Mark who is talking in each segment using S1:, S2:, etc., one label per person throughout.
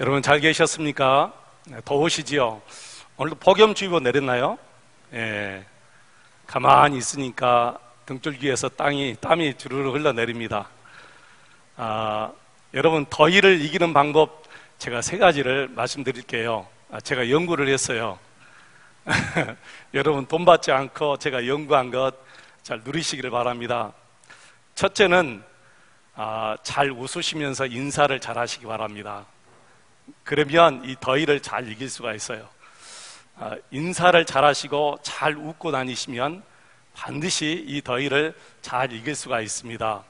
S1: 여러분 잘 계셨습니까? 더우시지요? 오늘도 폭염주의보 내렸나요? 예, 가만히 있으니까 등줄기에서 땀이 주르르 흘러내립니다. 여러분 더위를 이기는 방법 제가 3가지를 말씀드릴게요. 제가 연구를 했어요. 여러분 돈 받지 않고 제가 연구한 것 잘 누리시기를 바랍니다. 첫째는 잘 웃으시면서 인사를 잘 하시기 바랍니다. 그러면 이 더위를 잘 이길 수가 있어요. 인사를 잘 하시고 잘 웃고 다니시면 반드시 이 더위를 잘 이길 수가 있습니다.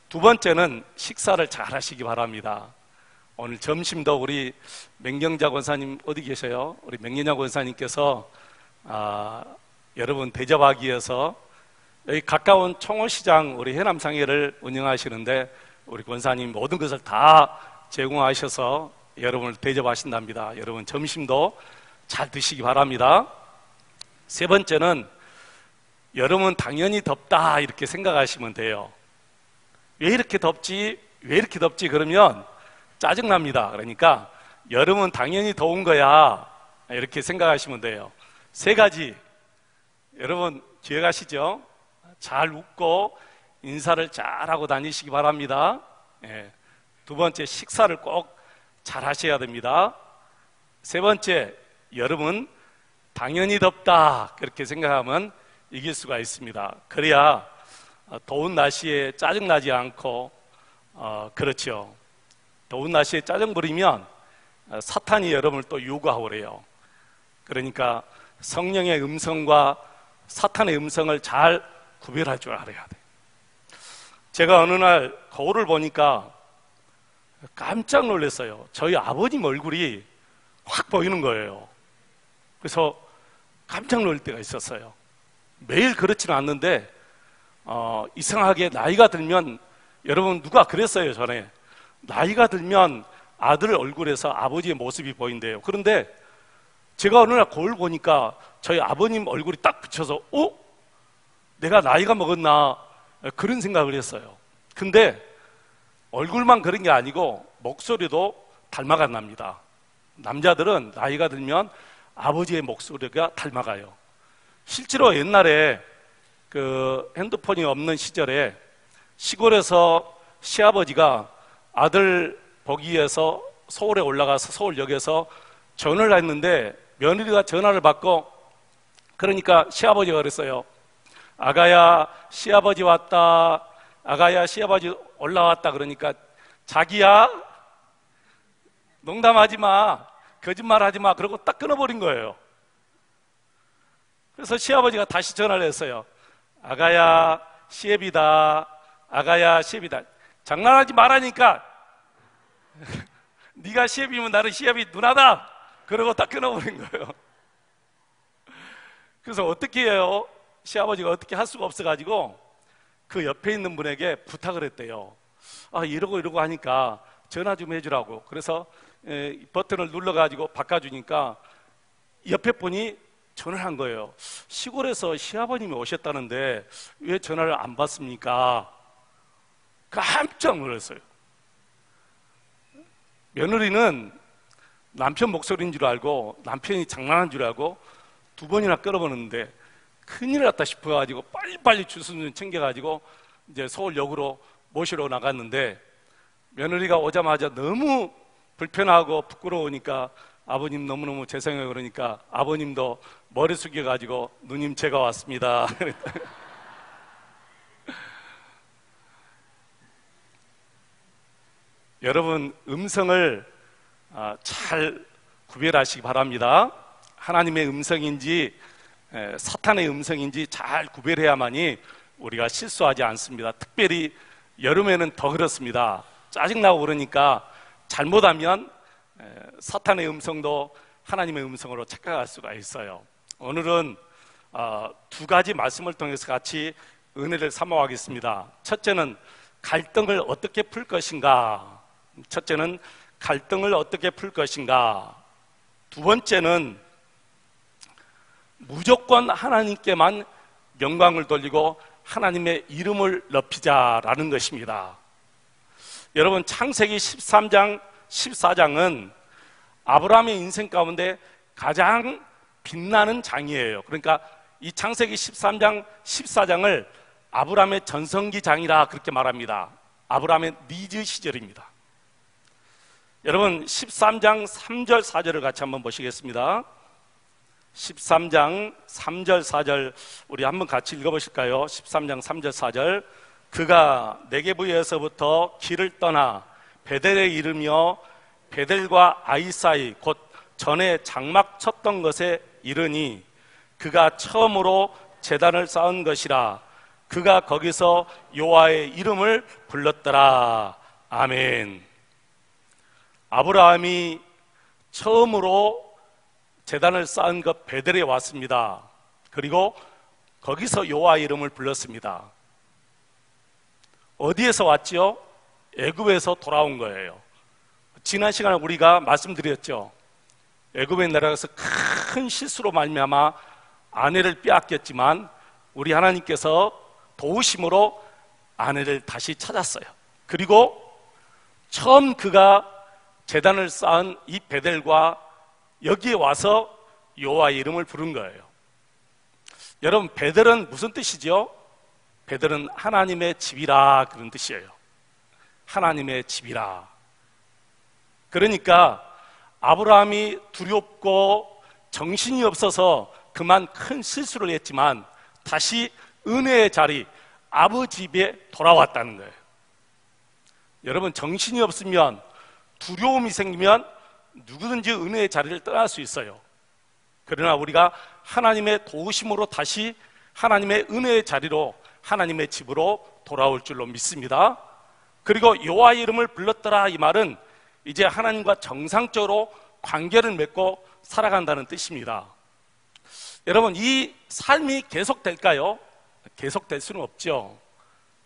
S1: 두 번째는 식사를 잘 하시기 바랍니다. 오늘 점심도 우리 맹경자 권사님 어디 계셔요? 우리 맹경자 권사님께서 여러분 대접하기 위해서 여기 가까운 청호시장 우리 해남상회를 운영하시는데 우리 권사님 모든 것을 다 제공하셔서 여러분을 대접하신답니다. 여러분 점심도 잘 드시기 바랍니다. 세 번째는 여름은 당연히 덥다 이렇게 생각하시면 돼요. 왜 이렇게 덥지? 그러면 짜증납니다. 그러니까 여름은 당연히 더운 거야 이렇게 생각하시면 돼요. 3가지 여러분 기억하시죠? 잘 웃고 인사를 잘하고 다니시기 바랍니다. 두 번째, 식사를 꼭 잘 하셔야 됩니다. 세 번째, 여름은 당연히 덥다 그렇게 생각하면 이길 수가 있습니다. 그래야 더운 날씨에 짜증나지 않고 그렇죠. 더운 날씨에 짜증 부리면 사탄이 여러분을 또 유혹하고 그래요. 그러니까 성령의 음성과 사탄의 음성을 잘 구별할 줄 알아야 돼. 제가 어느 날 거울을 보니까 깜짝 놀랐어요. 저희 아버님 얼굴이 확 보이는 거예요. 그래서 깜짝 놀랄 때가 있었어요. 매일 그렇지는 않는데 이상하게 나이가 들면, 여러분 누가 그랬어요 전에, 나이가 들면 아들 얼굴에서 아버지의 모습이 보인대요. 그런데 제가 어느 날 거울 보니까 저희 아버님 얼굴이 딱 비쳐서 내가 나이가 먹었나 그런 생각을 했어요. 근데 얼굴만 그런 게 아니고 목소리도 닮아간답니다. 남자들은 나이가 들면 아버지의 목소리가 닮아가요. 실제로 옛날에 그 핸드폰이 없는 시절에 시골에서 시아버지가 아들 보기 위해서 서울에 올라가서 서울역에서 전화를 했는데 며느리가 전화를 받고, 그러니까 시아버지가 그랬어요. 아가야 시아버지 왔다, 아가야 시아버지 올라왔다. 그러니까 자기야 농담하지 마, 거짓말하지 마, 그러고 딱 끊어버린 거예요. 그래서 시아버지가 다시 전화를 했어요. 아가야 시애비다, 아가야 시애비다. 장난하지 말라니까. 네가 시애비면 나는 시애비 누나다. 그러고 딱 끊어버린 거예요. 그래서 어떻게 해요? 시아버지가 어떻게 할 수가 없어가지고 그 옆에 있는 분에게 부탁을 했대요. 이러고 하니까 전화 좀 해주라고. 그래서 버튼을 눌러가지고 바꿔주니까 옆에 분이 전화를 한 거예요. 시골에서 시아버님이 오셨다는데 왜 전화를 안 받습니까? 깜짝 놀랐어요. 며느리는 남편 목소리인 줄 알고, 남편이 장난한 줄 알고 2번이나 끊어보는데 큰일 났다 싶어가지고 빨리빨리 주소를 챙겨가지고 이제 서울역으로 모시러 나갔는데, 며느리가 오자마자 너무 불편하고 부끄러우니까 아버님 너무너무 죄송해요. 그러니까 아버님도 머리 숙여가지고 누님 제가 왔습니다. 여러분 음성을 잘 구별하시기 바랍니다. 하나님의 음성인지 사탄의 음성인지 잘 구별해야만이 우리가 실수하지 않습니다. 특별히 여름에는 더 그렇습니다. 짜증나고 그러니까 잘못하면 사탄의 음성도 하나님의 음성으로 착각할 수가 있어요. 오늘은 2가지 말씀을 통해서 같이 은혜를 사모하겠습니다. 첫째는 갈등을 어떻게 풀 것인가. 두 번째는 무조건 하나님께만 영광을 돌리고 하나님의 이름을 높이자라는 것입니다. 여러분 창세기 13장 14장은 아브라함의 인생 가운데 가장 빛나는 장이에요. 그러니까 이 창세기 13장, 14장을 아브라함의 전성기 장이라 그렇게 말합니다. 아브라함의 리즈 시절입니다. 여러분 13장 3절 4절을 같이 한번 보시겠습니다. 13장 3절 4절 우리 한번 같이 읽어보실까요? 13장 3절 4절 그가 네게브에서부터 길을 떠나 베델에 이르며 베델과 아이 사이 곧 전에 장막 쳤던 것에 이르니 그가 처음으로 제단을 쌓은 것이라 그가 거기서 여호와의 이름을 불렀더라. 아멘. 아브라함이 처음으로 제단을 쌓은 것 베델에 왔습니다. 그리고 거기서 여호와의 이름을 불렀습니다. 어디에서 왔지요? 애굽에서 돌아온 거예요. 지난 시간에 우리가 말씀드렸죠. 애굽에 내려가서 큰 실수로 말미암아 아내를 빼앗겼지만 우리 하나님께서 도우심으로 아내를 다시 찾았어요. 그리고 처음 그가 제단을 쌓은 이 베델과 여기에 와서 여호와의 이름을 부른 거예요. 여러분 베델은 무슨 뜻이죠? 베델은 하나님의 집이라 그런 뜻이에요. 하나님의 집이라. 그러니까 아브라함이 두렵고 정신이 없어서 그만 큰 실수를 했지만 다시 은혜의 자리 아버지 집에 돌아왔다는 거예요. 여러분 정신이 없으면 두려움이 생기면 누구든지 은혜의 자리를 떠날 수 있어요. 그러나 우리가 하나님의 도우심으로 다시 하나님의 은혜의 자리로 하나님의 집으로 돌아올 줄로 믿습니다. 그리고 여호와의 이름을 불렀더라 이 말은 이제 하나님과 정상적으로 관계를 맺고 살아간다는 뜻입니다. 여러분 이 삶이 계속될까요? 계속될 수는 없죠.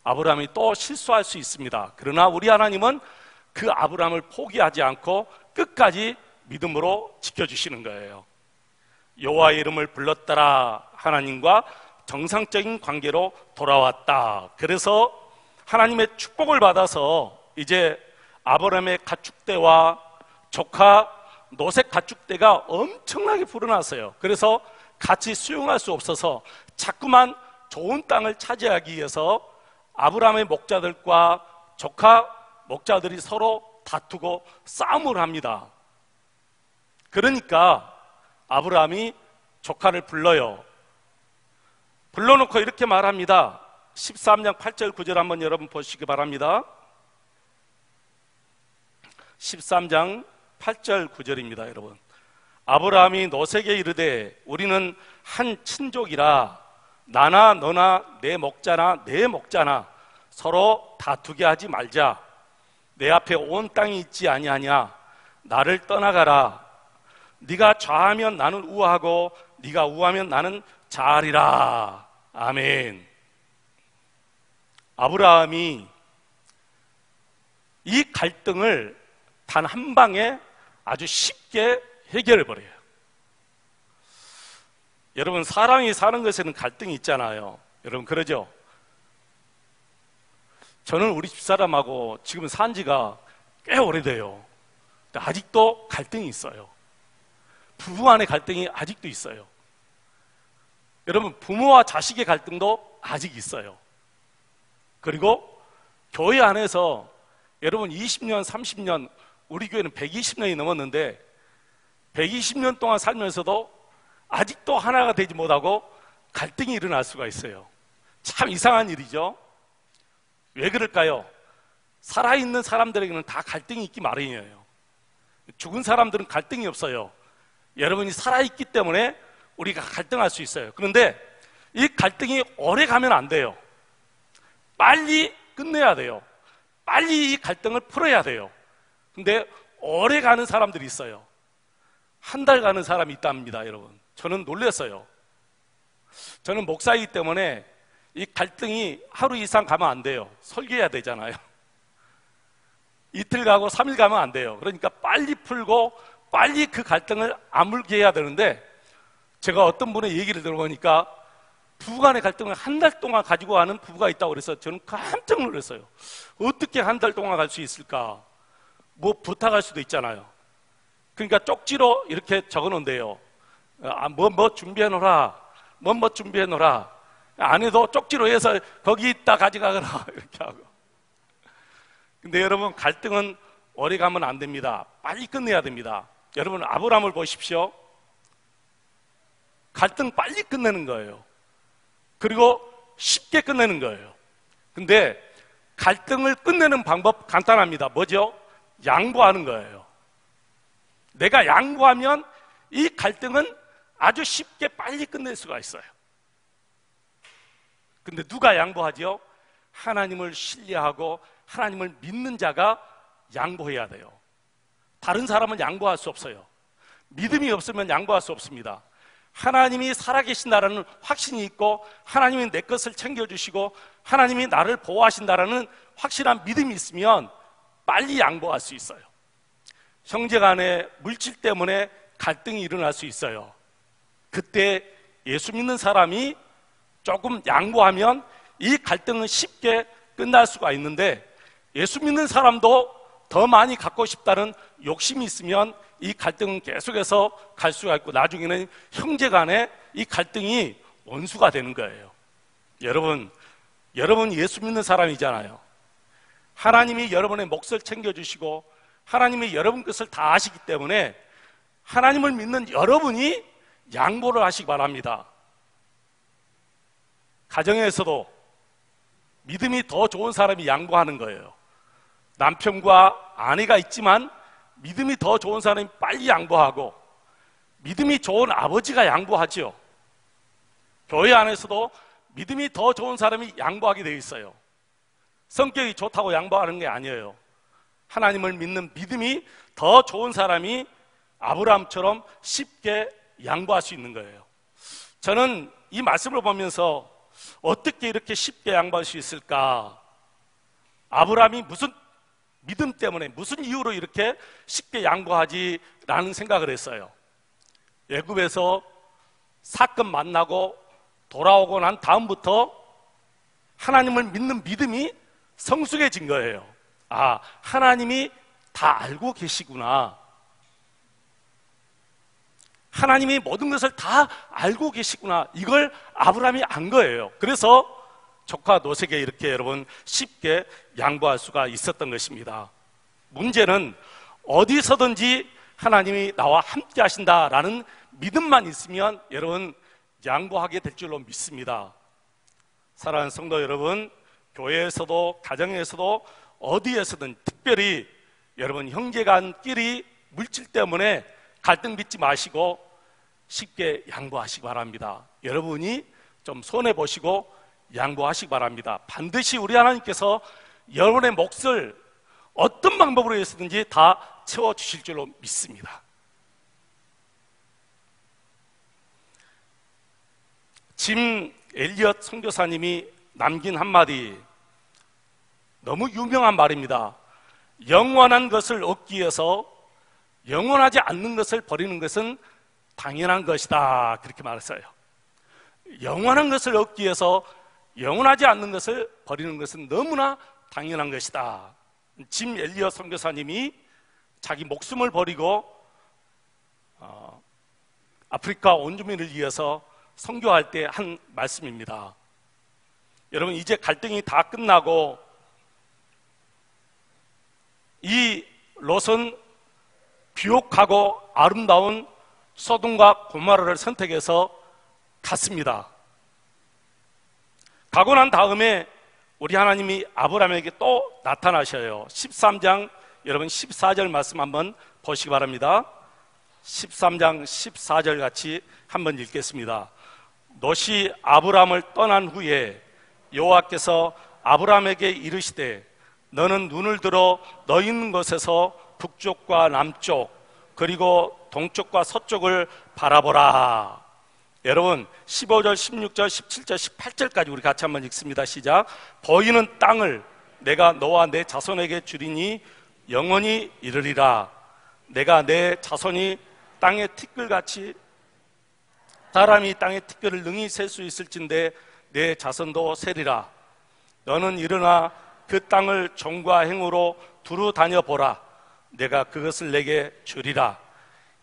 S1: 아브라함이 또 실수할 수 있습니다. 그러나 우리 하나님은 그 아브라함을 포기하지 않고 끝까지 믿음으로 지켜주시는 거예요. 여호와의 이름을 불렀더라 하나님과 정상적인 관계로 돌아왔다. 그래서 하나님의 축복을 받아서 이제 아브라함의 가축대와 조카 노색 가축대가 엄청나게 불어났어요. 그래서 같이 수용할 수 없어서 자꾸만 좋은 땅을 차지하기 위해서 아브라함의 목자들과 조카 목자들이 서로 다투고 싸움을 합니다. 그러니까 아브라함이 조카를 불러요. 불러놓고 이렇게 말합니다. 13장 8절 9절 한번 여러분 보시기 바랍니다. 13장 8절 9절입니다. 여러분 아브라함이 노색에 이르되 우리는 한 친족이라 나나 너나 내 목자나 내 목자나 서로 다투게 하지 말자. 내 앞에 온 땅이 있지 아니하냐. 나를 떠나가라. 네가 좌하면 나는 우하고 네가 우하면 나는 좌하리라. 아멘. 아브라함이 이 갈등을 단 한 방에 아주 쉽게 해결해 버려요. 여러분 사람이 사는 것에는 갈등이 있잖아요. 여러분 그러죠? 저는 우리 집사람하고 지금 산 지가 꽤 오래돼요. 근데 아직도 갈등이 있어요. 부부 간의 갈등이 아직도 있어요. 여러분 부모와 자식의 갈등도 아직 있어요. 그리고 교회 안에서 여러분 20년, 30년 우리 교회는 120년이 넘었는데 120년 동안 살면서도 아직도 하나가 되지 못하고 갈등이 일어날 수가 있어요. 참 이상한 일이죠. 왜 그럴까요? 살아있는 사람들에게는 다 갈등이 있기 마련이에요. 죽은 사람들은 갈등이 없어요. 여러분이 살아있기 때문에 우리가 갈등할 수 있어요. 그런데 이 갈등이 오래 가면 안 돼요. 빨리 끝내야 돼요. 빨리 이 갈등을 풀어야 돼요. 근데 오래 가는 사람들이 있어요. 한 달 가는 사람이 있답니다. 여러분 저는 놀랐어요. 저는 목사이기 때문에 이 갈등이 하루 이상 가면 안 돼요. 설교해야 되잖아요. 이틀 가고 3일 가면 안 돼요. 그러니까 빨리 풀고 빨리 그 갈등을 아물게 해야 되는데 제가 어떤 분의 얘기를 들어보니까 부부간의 갈등을 한 달 동안 가지고 가는 부부가 있다고 그래서 저는 깜짝 놀랐어요. 어떻게 한 달 동안 갈 수 있을까? 뭐 부탁할 수도 있잖아요. 그러니까 쪽지로 이렇게 적어 놓은대요. 뭐 준비해 놓으라. 뭐 준비해 놓으라. 안 해도 쪽지로 해서 거기 있다 가져가거라. 이렇게 하고. 근데 여러분, 갈등은 오래 가면 안 됩니다. 빨리 끝내야 됩니다. 여러분, 아브라함을 보십시오. 갈등 빨리 끝내는 거예요. 그리고 쉽게 끝내는 거예요. 근데 갈등을 끝내는 방법 간단합니다. 뭐죠? 양보하는 거예요. 내가 양보하면 이 갈등은 아주 쉽게 빨리 끝낼 수가 있어요. 근데 누가 양보하죠? 하나님을 신뢰하고 하나님을 믿는 자가 양보해야 돼요. 다른 사람은 양보할 수 없어요. 믿음이 없으면 양보할 수 없습니다. 하나님이 살아계신다라는 확신이 있고, 하나님이 내 것을 챙겨주시고 하나님이 나를 보호하신다라는 확실한 믿음이 있으면 빨리 양보할 수 있어요. 형제 간에 물질 때문에 갈등이 일어날 수 있어요. 그때 예수 믿는 사람이 조금 양보하면 이 갈등은 쉽게 끝날 수가 있는데, 예수 믿는 사람도 더 많이 갖고 싶다는 욕심이 있으면 이 갈등은 계속해서 갈 수가 있고, 나중에는 형제 간에 이 갈등이 원수가 되는 거예요. 여러분 예수 믿는 사람이잖아요. 하나님이 여러분의 몫을 챙겨주시고 하나님이 여러분 것을 다 아시기 때문에 하나님을 믿는 여러분이 양보를 하시기 바랍니다. 가정에서도 믿음이 더 좋은 사람이 양보하는 거예요. 남편과 아내가 있지만 믿음이 더 좋은 사람이 빨리 양보하고, 믿음이 좋은 아버지가 양보하죠. 교회 안에서도 믿음이 더 좋은 사람이 양보하게 되어 있어요. 성격이 좋다고 양보하는 게 아니에요. 하나님을 믿는 믿음이 더 좋은 사람이 아브라함처럼 쉽게 양보할 수 있는 거예요. 저는 이 말씀을 보면서 어떻게 이렇게 쉽게 양보할 수 있을까? 아브라함이 무슨 믿음 때문에, 무슨 이유로 이렇게 쉽게 양보하지라는 생각을 했어요. 애굽에서 사건 만나고 돌아오고 난 다음부터 하나님을 믿는 믿음이 성숙해진 거예요. 아, 하나님이 다 알고 계시구나. 하나님이 모든 것을 다 알고 계시구나. 이걸 아브라함이 안 거예요. 그래서 조카 노색에 이렇게 여러분 쉽게 양보할 수가 있었던 것입니다. 문제는 어디서든지 하나님이 나와 함께 하신다라는 믿음만 있으면 여러분 양보하게 될 줄로 믿습니다. 사랑하는 성도 여러분, 교회에서도 가정에서도 어디에서든, 특별히 여러분 형제간끼리 물질 때문에 갈등 빚지 마시고 쉽게 양보하시기 바랍니다. 여러분이 좀 손해보시고 양보하시기 바랍니다. 반드시 우리 하나님께서 여러분의 몫을 어떤 방법으로 해서든지 다 채워주실 줄로 믿습니다. 짐 엘리엇 선교사님이 남긴 한마디, 너무 유명한 말입니다. 영원한 것을 얻기 위해서 영원하지 않는 것을 버리는 것은 당연한 것이다, 그렇게 말했어요. 영원한 것을 얻기 위해서 영원하지 않는 것을 버리는 것은 너무나 당연한 것이다. 짐 엘리엇 선교사님이 자기 목숨을 버리고 아프리카 원주민을 위해서 선교할 때 한 말씀입니다. 여러분, 이제 갈등이 다 끝나고 이 롯은 비옥하고 아름다운 소돔과 고모라를 선택해서 갔습니다. 가고 난 다음에 우리 하나님이 아브라함에게 또 나타나셔요. 13장 여러분 14절 말씀 한번 보시기 바랍니다. 13장 14절 같이 한번 읽겠습니다. 롯이 아브라함을 떠난 후에 여호와께서 아브라함에게 이르시되 너는 눈을 들어 너 있는 곳에서 북쪽과 남쪽 그리고 동쪽과 서쪽을 바라보라. 여러분 15절, 16절, 17절, 18절까지 우리 같이 한번 읽습니다. 시작. 보이는 땅을 내가 너와 내 자손에게 주리니 영원히 이르리라. 내가 내 자손이 땅의 티끌같이 사람이 땅의 티끌을 능히 셀 수 있을진데 내 자손도 세리라. 너는 일어나 그 땅을 정과 행으로 두루 다녀보라. 내가 그것을 내게 주리라.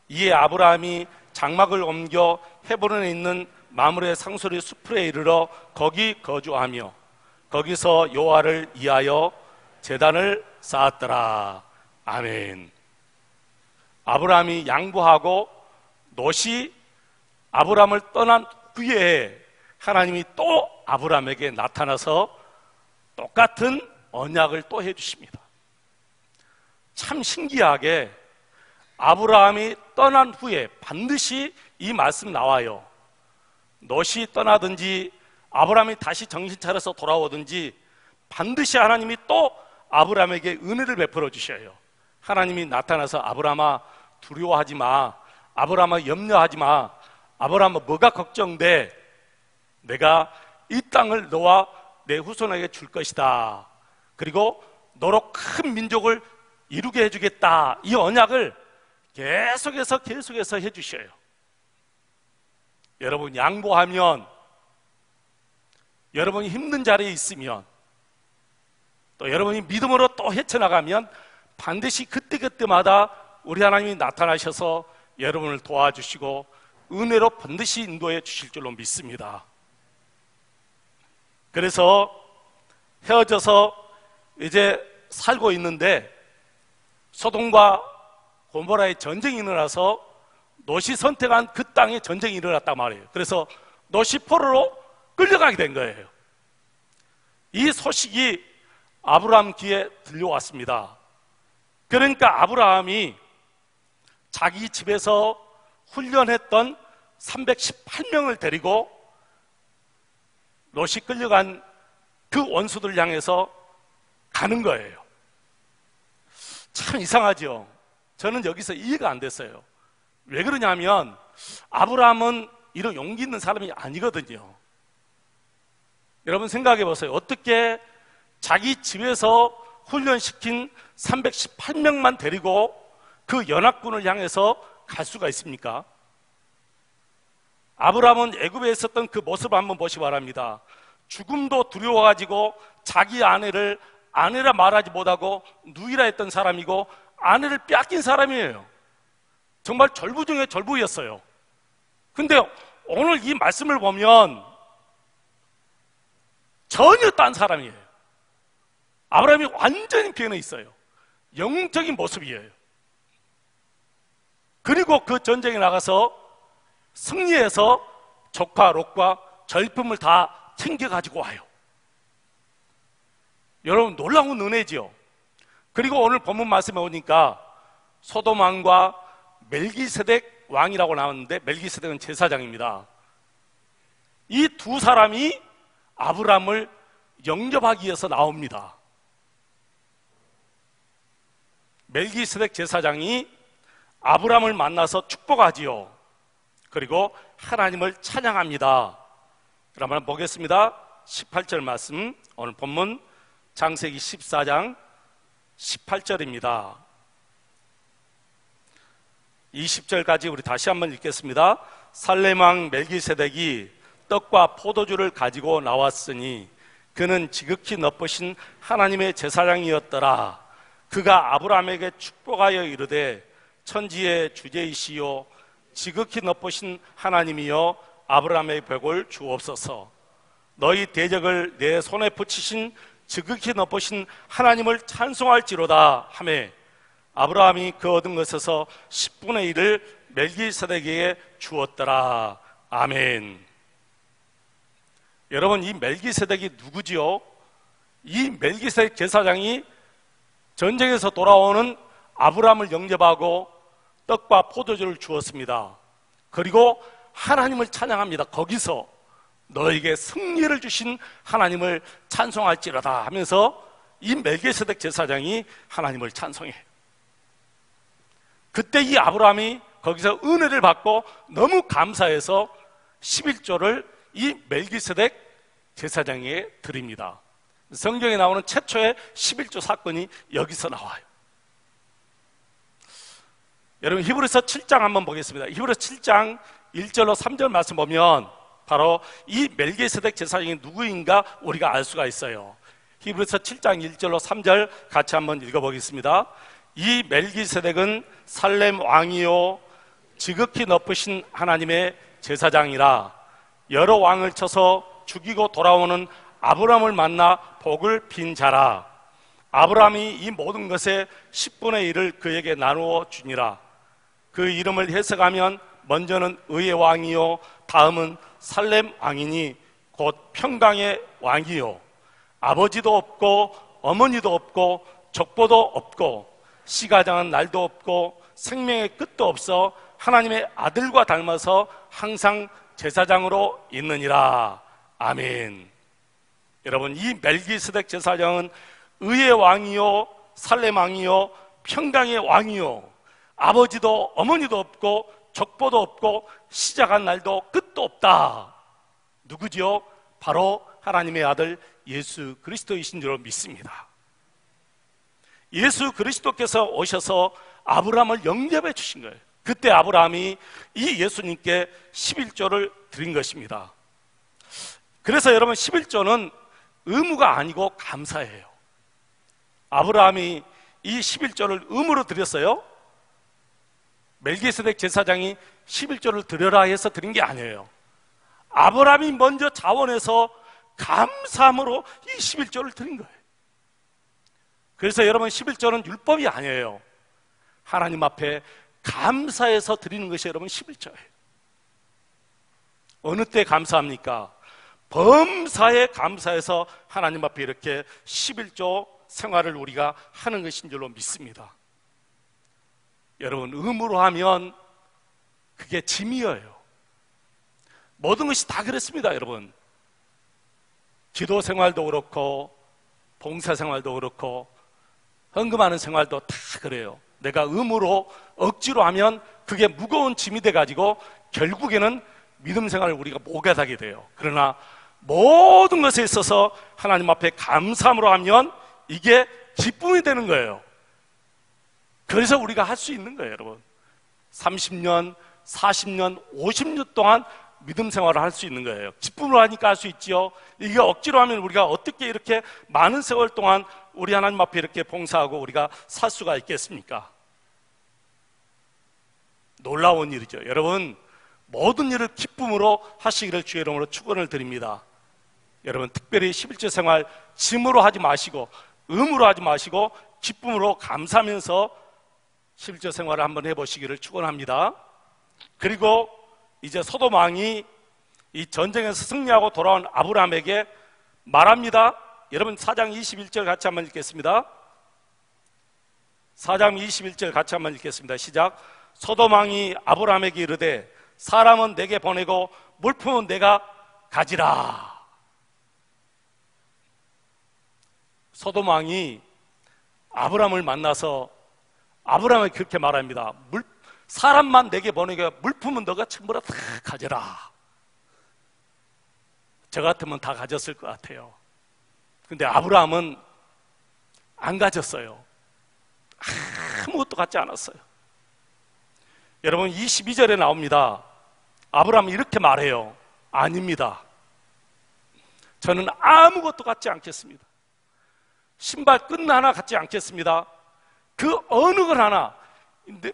S1: 이에 아브라함이 장막을 옮겨 헤브론에 있는 마므레 상소리 숲에 이르러 거기 거주하며 거기서 여호와를 위하여 제단을 쌓았더라. 아멘. 아브라함이 양보하고 롯이 아브라함을 떠난 후에 하나님이 또 아브라함에게 나타나서 똑같은 언약을 또 해주십니다. 참 신기하게 아브라함이 떠난 후에 반드시 이 말씀 나와요. 롯이 떠나든지 아브라함이 다시 정신 차려서 돌아오든지 반드시 하나님이 또 아브라함에게 은혜를 베풀어 주셔요. 하나님이 나타나서 아브라함아 두려워하지 마, 아브라함아 염려하지 마, 아브라함아 뭐가 걱정돼? 내가 이 땅을 너와 내 후손에게 줄 것이다. 그리고 너로 큰 민족을 이루게 해주겠다. 이 언약을 계속해서 해주셔요. 여러분 양보하면, 여러분이 힘든 자리에 있으면, 또 여러분이 믿음으로 또 헤쳐나가면 반드시 그때그때마다 우리 하나님이 나타나셔서 여러분을 도와주시고 은혜로 반드시 인도해 주실 줄로 믿습니다. 그래서 헤어져서 이제 살고 있는데 소돔과 고모라의 전쟁이 일어나서 롯이 선택한 그 땅에 전쟁이 일어났단 말이에요. 그래서 롯이 포로로 끌려가게 된 거예요. 이 소식이 아브라함 귀에 들려왔습니다. 그러니까 아브라함이 자기 집에서 훈련했던 318명을 데리고 롯이 끌려간 그 원수들 향해서 가는 거예요. 참 이상하죠. 저는 여기서 이해가 안 됐어요. 왜 그러냐면 아브라함은 이런 용기 있는 사람이 아니거든요. 여러분 생각해 보세요. 어떻게 자기 집에서 훈련시킨 318명만 데리고 그 연합군을 향해서 갈 수가 있습니까? 아브라함은 애굽에 있었던 그 모습을 한번 보시기 바랍니다. 죽음도 두려워가지고 자기 아내를 아내라 말하지 못하고 누이라 했던 사람이고 아내를 빼앗긴 사람이에요. 정말 절부 중에 절부였어요. 근데 오늘 이 말씀을 보면 전혀 딴 사람이에요. 아브라함이 완전히 변해 있어요. 영적인 모습이에요. 그리고 그 전쟁에 나가서 승리해서 조카 롯과 절품을 다 챙겨가지고 와요. 여러분 놀라운 은혜지요. 그리고 오늘 본문 말씀에 오니까 소돔 왕과 멜기세덱 왕이라고 나왔는데 멜기세덱은 제사장입니다. 이 두 사람이 아브라함을 영접하기 위해서 나옵니다. 멜기세덱 제사장이 아브라함을 만나서 축복하지요. 그리고 하나님을 찬양합니다. 그러면 보겠습니다. 18절 말씀, 오늘 본문 창세기 14장 18절입니다. 20절까지 우리 다시 한번 읽겠습니다. 살렘왕 멜기세덱이 떡과 포도주를 가지고 나왔으니 그는 지극히 높으신 하나님의 제사장이었더라. 그가 아브라함에게 축복하여 이르되 천지의 주제이시요 지극히 높으신 하나님이여 아브라함의 벽을 주옵소서. 너희 대적을 내 손에 붙이신 지극히 높으신 하나님을 찬송할지로다 하매 아브라함이 그 얻은 것에서 10분의 1을 멜기세덱에게 주었더라. 아멘. 여러분 이 멜기세덱이 누구지요? 이 멜기세덱 제사장이 전쟁에서 돌아오는 아브라함을 영접하고 떡과 포도주를 주었습니다. 그리고 하나님을 찬양합니다. 거기서 너에게 승리를 주신 하나님을 찬송할지로다 하면서 이 멜기세덱 제사장이 하나님을 찬송해. 그때 이 아브라함이 거기서 은혜를 받고 너무 감사해서 11조를 이 멜기세덱 제사장에게 드립니다. 성경에 나오는 최초의 11조 사건이 여기서 나와요. 여러분 히브리서 7장 한번 보겠습니다. 히브리서 7장 1절로 3절 말씀 보면 바로 이 멜기세덱 제사장이 누구인가 우리가 알 수가 있어요. 히브리서 7장 1절로 3절 같이 한번 읽어보겠습니다. 이 멜기세덱은 살렘 왕이요 지극히 높으신 하나님의 제사장이라 여러 왕을 쳐서 죽이고 돌아오는 아브라함을 만나 복을 빈 자라. 아브라함이 이 모든 것의 10분의 1을 그에게 나누어 주니라. 그 이름을 해석하면 먼저는 의의 왕이요 다음은 살렘 왕이니 곧 평강의 왕이요 아버지도 없고 어머니도 없고 족보도 없고 씨가 장한 날도 없고 생명의 끝도 없어 하나님의 아들과 닮아서 항상 제사장으로 있느니라. 아멘. 여러분, 이 멜기세덱 제사장은 의의 왕이요 살렘 왕이요 평강의 왕이요 아버지도 어머니도 없고 족보도 없고 시작한 날도 끝도 없다. 누구지요? 바로 하나님의 아들 예수 그리스도이신 줄 믿습니다. 예수 그리스도께서 오셔서 아브라함을 영접해 주신 거예요. 그때 아브라함이 이 예수님께 11조를 드린 것입니다. 그래서 여러분, 11조는 의무가 아니고 감사예요. 아브라함이 이 11조를 의무로 드렸어요? 멜기세덱 제사장이 11조를 드려라 해서 드린 게 아니에요. 아브라함이 먼저 자원해서 감사함으로 이 11조를 드린 거예요. 그래서 여러분, 11조는 율법이 아니에요. 하나님 앞에 감사해서 드리는 것이 여러분 11조예요. 어느 때 감사합니까? 범사에 감사해서 하나님 앞에 이렇게 11조 생활을 우리가 하는 것인 줄로 믿습니다. 여러분, 의무로 하면 그게 짐이에요. 모든 것이 다 그렇습니다. 여러분, 기도 생활도 그렇고 봉사 생활도 그렇고 헌금하는 생활도 다 그래요. 내가 의무로 억지로 하면 그게 무거운 짐이 돼가지고 결국에는 믿음 생활을 우리가 못하게 돼요. 그러나 모든 것에 있어서 하나님 앞에 감사함으로 하면 이게 기쁨이 되는 거예요. 그래서 우리가 할 수 있는 거예요. 여러분, 30년, 40년, 50년 동안 믿음 생활을 할 수 있는 거예요. 기쁨으로 하니까 할 수 있지요. 이게 억지로 하면 우리가 어떻게 이렇게 많은 세월 동안 우리 하나님 앞에 이렇게 봉사하고 우리가 살 수가 있겠습니까? 놀라운 일이죠. 여러분, 모든 일을 기쁨으로 하시기를 주의 이름으로 축원을 드립니다. 여러분, 특별히 11조 생활 짐으로 하지 마시고 의무로 하지 마시고 기쁨으로 감사하면서 11조 생활을 한번 해보시기를 축원합니다. 그리고 이제 소돔 왕이 이 전쟁에서 승리하고 돌아온 아브라함에게 말합니다. 여러분, 4장 21절 같이 한번 읽겠습니다. 4장 21절 같이 한번 읽겠습니다. 시작. 소돔 왕이 아브라함에게 이르되 사람은 내게 보내고 물품은 내가 가지라. 소돔 왕이 아브라함을 만나서 아브라함이 그렇게 말합니다. 사람만 내게 보내고 물품은 너가 전부 다 가져라. 저 같으면 다 가졌을 것 같아요. 근데 아브라함은 안 가졌어요. 아무것도 갖지 않았어요. 여러분, 22절에 나옵니다. 아브라함이 이렇게 말해요. 아닙니다. 저는 아무것도 갖지 않겠습니다. 신발 끈 하나 갖지 않겠습니다. 그 어느 걸 하나,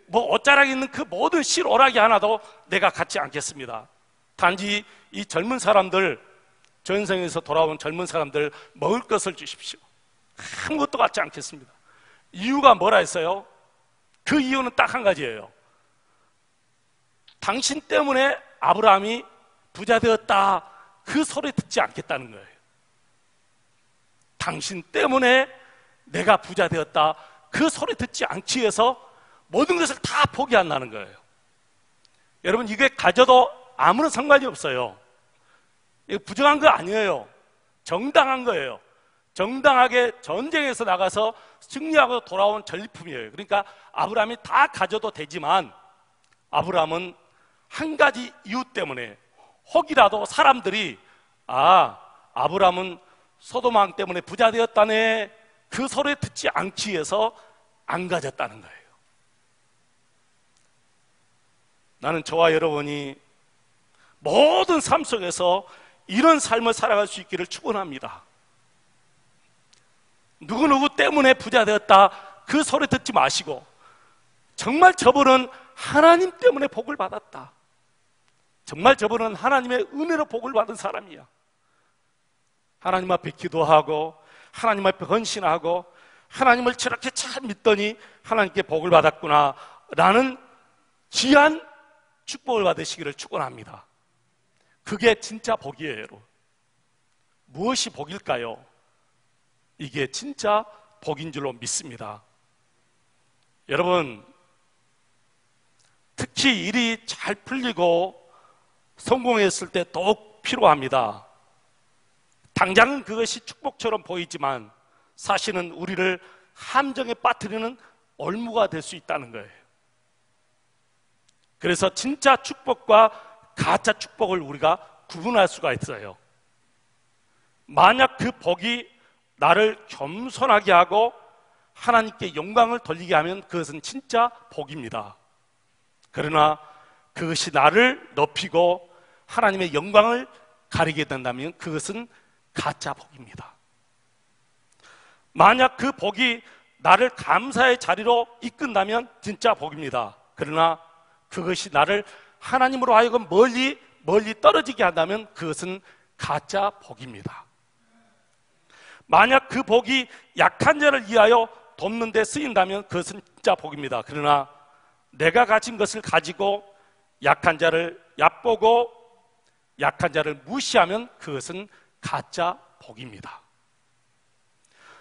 S1: 뭐 옷자락에 있는 그 모든 실오라기 하나도 내가 갖지 않겠습니다. 단지 이 젊은 사람들, 전생에서 돌아온 젊은 사람들 먹을 것을 주십시오. 아무것도 갖지 않겠습니다. 이유가 뭐라 했어요? 그 이유는 딱 한 가지예요. 당신 때문에 아브라함이 부자 되었다, 그 소리 듣지 않겠다는 거예요. 당신 때문에 내가 부자 되었다, 그 소리 듣지 않기 위해서 모든 것을 다 포기한다는 거예요. 여러분, 이게 가져도 아무런 상관이 없어요. 이거 부정한 거 아니에요. 정당한 거예요. 정당하게 전쟁에서 나가서 승리하고 돌아온 전리품이에요. 그러니까 아브라함이 다 가져도 되지만 아브라함은 한 가지 이유 때문에 혹이라도 사람들이 아브라함은 소돔 왕 때문에 부자 되었다네, 그 소리 듣지 않기 위해서 안 가졌다는 거예요. 나는 저와 여러분이 모든 삶 속에서 이런 삶을 살아갈 수 있기를 축원합니다. 누구누구 때문에 부자 되었다, 그 소리 듣지 마시고 정말 저분은 하나님 때문에 복을 받았다, 정말 저분은 하나님의 은혜로 복을 받은 사람이야, 하나님 앞에 기도하고 하나님 앞에 헌신하고 하나님을 저렇게 잘 믿더니 하나님께 복을 받았구나 라는 귀한 축복을 받으시기를 축원합니다. 그게 진짜 복이에요. 여러분, 무엇이 복일까요? 이게 진짜 복인 줄로 믿습니다. 여러분, 특히 일이 잘 풀리고 성공했을 때 더욱 필요합니다. 당장은 그것이 축복처럼 보이지만 사실은 우리를 함정에 빠뜨리는 올무가 될 수 있다는 거예요. 그래서 진짜 축복과 가짜 축복을 우리가 구분할 수가 있어요. 만약 그 복이 나를 겸손하게 하고 하나님께 영광을 돌리게 하면 그것은 진짜 복입니다. 그러나 그것이 나를 높이고 하나님의 영광을 가리게 된다면 그것은 가짜 복입니다. 만약 그 복이 나를 감사의 자리로 이끈다면 진짜 복입니다. 그러나 그것이 나를 하나님으로 하여금 멀리 떨어지게 한다면 그것은 가짜 복입니다. 만약 그 복이 약한 자를 위하여 돕는 데 쓰인다면 그것은 진짜 복입니다. 그러나 내가 가진 것을 가지고 약한 자를 얕보고 약한 자를 무시하면 그것은 가짜 복입니다.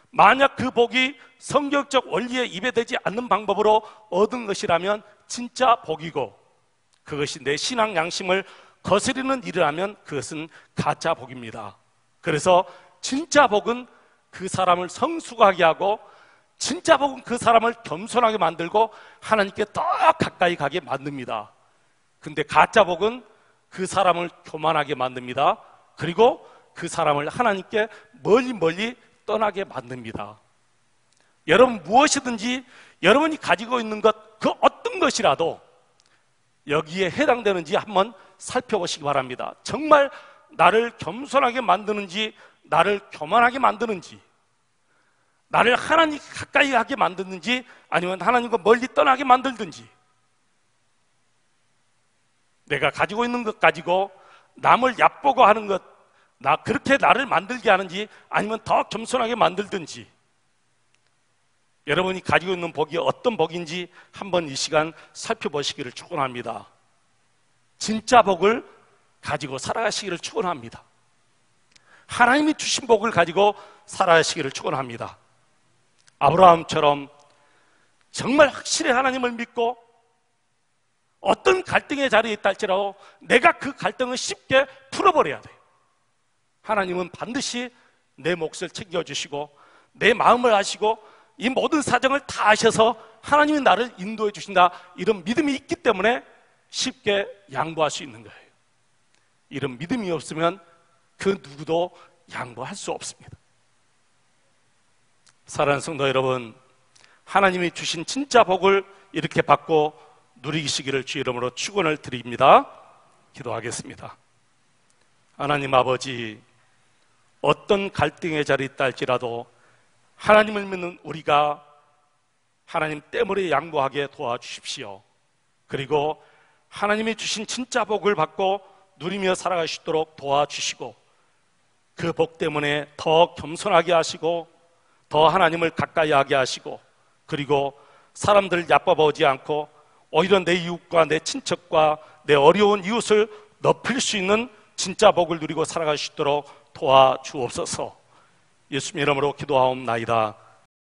S1: 만약 그 복이 성경적 원리에 입에되지 않는 방법으로 얻은 것이라면 진짜 복이고, 그것이 내 신앙 양심을 거스리는 일이라면 그것은 가짜 복입니다. 그래서 진짜 복은 그 사람을 성숙하게 하고, 진짜 복은 그 사람을 겸손하게 만들고 하나님께 더 가까이 가게 만듭니다. 근데 가짜 복은 그 사람을 교만하게 만듭니다. 그리고 그 사람을 하나님께 멀리 떠나게 만듭니다. 여러분, 무엇이든지 여러분이 가지고 있는 것, 그 어떤 것이라도 여기에 해당되는지 한번 살펴보시기 바랍니다. 정말 나를 겸손하게 만드는지, 나를 교만하게 만드는지, 나를 하나님 가까이 하게 만드는지, 아니면 하나님과 멀리 떠나게 만들든지. 내가 가지고 있는 것 가지고 남을 얕보고 하는 것, 그렇게 나를 만들게 하는지, 아니면 더 겸손하게 만들든지. 여러분이 가지고 있는 복이 어떤 복인지 한번 이 시간 살펴보시기를 축원합니다. 진짜 복을 가지고 살아가시기를 축원합니다. 하나님이 주신 복을 가지고 살아가시기를 축원합니다. 아브라함처럼 정말 확실히 하나님을 믿고 어떤 갈등의 자리에 있다 할지라도 내가 그 갈등을 쉽게 풀어버려야 돼요. 하나님은 반드시 내 몫을 챙겨주시고 내 마음을 아시고 이 모든 사정을 다 아셔서 하나님이 나를 인도해 주신다, 이런 믿음이 있기 때문에 쉽게 양보할 수 있는 거예요. 이런 믿음이 없으면 그 누구도 양보할 수 없습니다. 사랑하는 성도 여러분, 하나님이 주신 진짜 복을 이렇게 받고 누리시기를 주 이름으로 축원을 드립니다. 기도하겠습니다. 하나님 아버지, 어떤 갈등의 자리에 있다 할지라도 하나님을 믿는 우리가 하나님 때문에 양보하게 도와주십시오. 그리고 하나님이 주신 진짜 복을 받고 누리며 살아갈 수 있도록 도와주시고, 그 복 때문에 더 겸손하게 하시고 더 하나님을 가까이 하게 하시고, 그리고 사람들을 얕봐보지 않고 오히려 내 이웃과 내 친척과 내 어려운 이웃을 높일 수 있는 진짜 복을 누리고 살아갈 수 있도록 도와주옵소서. 예수님 이름으로 기도하옵나이다.